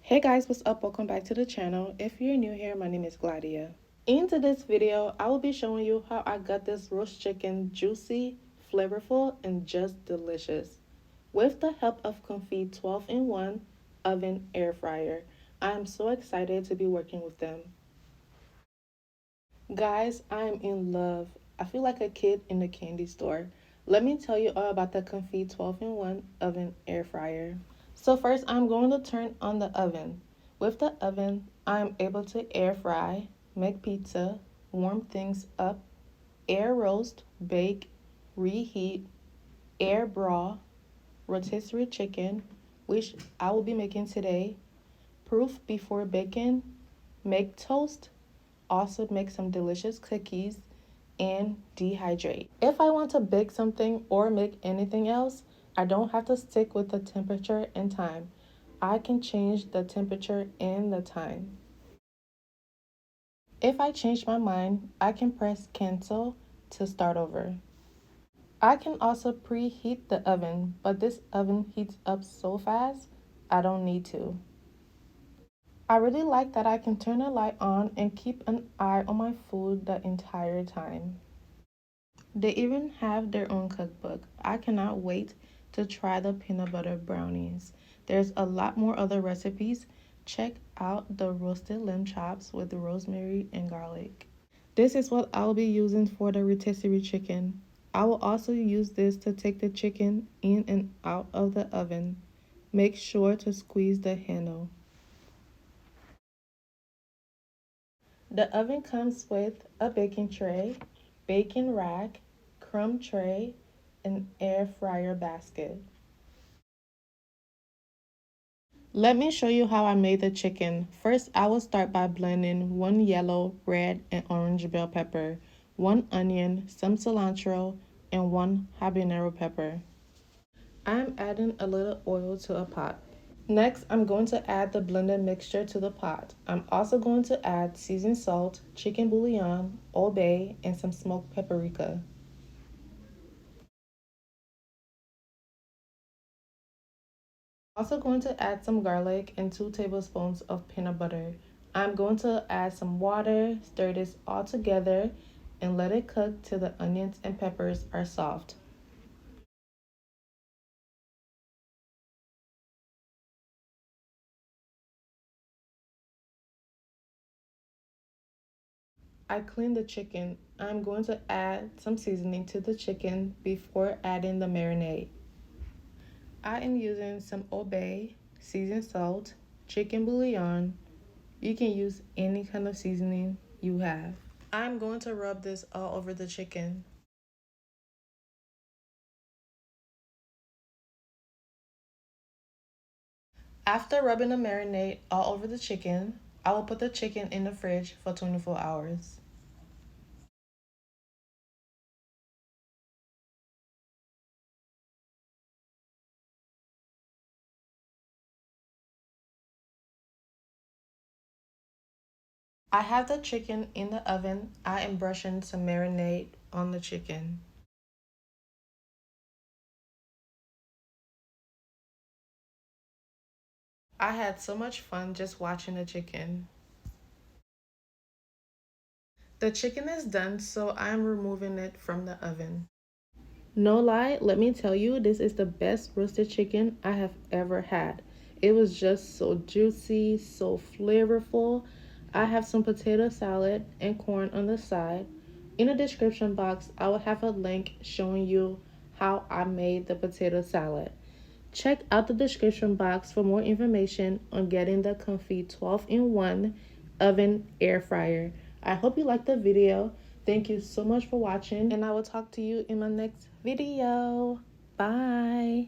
Hey guys, what's up? Welcome back to the channel. If you're new here, my name is Gladia. In today's video, I will be showing you how I got this roast chicken juicy, flavorful, and just delicious. With the help of Comfee 12-in-1 oven air fryer. I am so excited to be working with them. Guys, I am in love. I feel like a kid in a candy store. Let me tell you all about the Comfee 12-in-1 oven air fryer. So first, I'm going to turn on the oven. With the oven, I am able to air fry, make pizza, warm things up, air roast, bake, reheat, air broil, rotisserie chicken, which I will be making today, proof before baking, make toast, also make some delicious cookies, and dehydrate. If I want to bake something or make anything else, I don't have to stick with the temperature and time. I can change the temperature and the time. If I change my mind, I can press cancel to start over. I can also preheat the oven, but this oven heats up so fast, I don't need to. I really like that I can turn the light on and keep an eye on my food the entire time. They even have their own cookbook. I cannot wait to try the peanut butter brownies. There's a lot more other recipes. Check out the roasted lamb chops with rosemary and garlic. This is what I'll be using for the rotisserie chicken. I will also use this to take the chicken in and out of the oven. Make sure to squeeze the handle. The oven comes with a baking tray, baking rack, crumb tray, and air fryer basket. Let me show you how I made the chicken. First, I will start by blending 1 yellow, red, and orange bell pepper, 1 onion, some cilantro, and 1 habanero pepper. I am adding a little oil to a pot. Next, I'm going to add the blended mixture to the pot. I'm also going to add seasoned salt, chicken bouillon, Old Bay, and some smoked paprika. Also going to add some garlic and 2 tablespoons of peanut butter. I'm going to add some water, stir this all together, and let it cook till the onions and peppers are soft. I cleaned the chicken. I'm going to add some seasoning to the chicken before adding the marinade. I am using some Old Bay, seasoned salt, chicken bouillon. You can use any kind of seasoning you have. I'm going to rub this all over the chicken. After rubbing the marinade all over the chicken, I will put the chicken in the fridge for 24 hours. I have the chicken in the oven. I am brushing some marinade on the chicken. I had so much fun just watching the chicken. The chicken is done, so I'm removing it from the oven. No lie, let me tell you, this is the best roasted chicken I have ever had. It was just so juicy, so flavorful. I have some potato salad and corn on the side. In the description box, I will have a link showing you how I made the potato salad. Check out the description box for more information on getting the Comfee 12-in-1 oven air fryer. I hope you liked the video. Thank you so much for watching, and I will talk to you in my next video. Bye.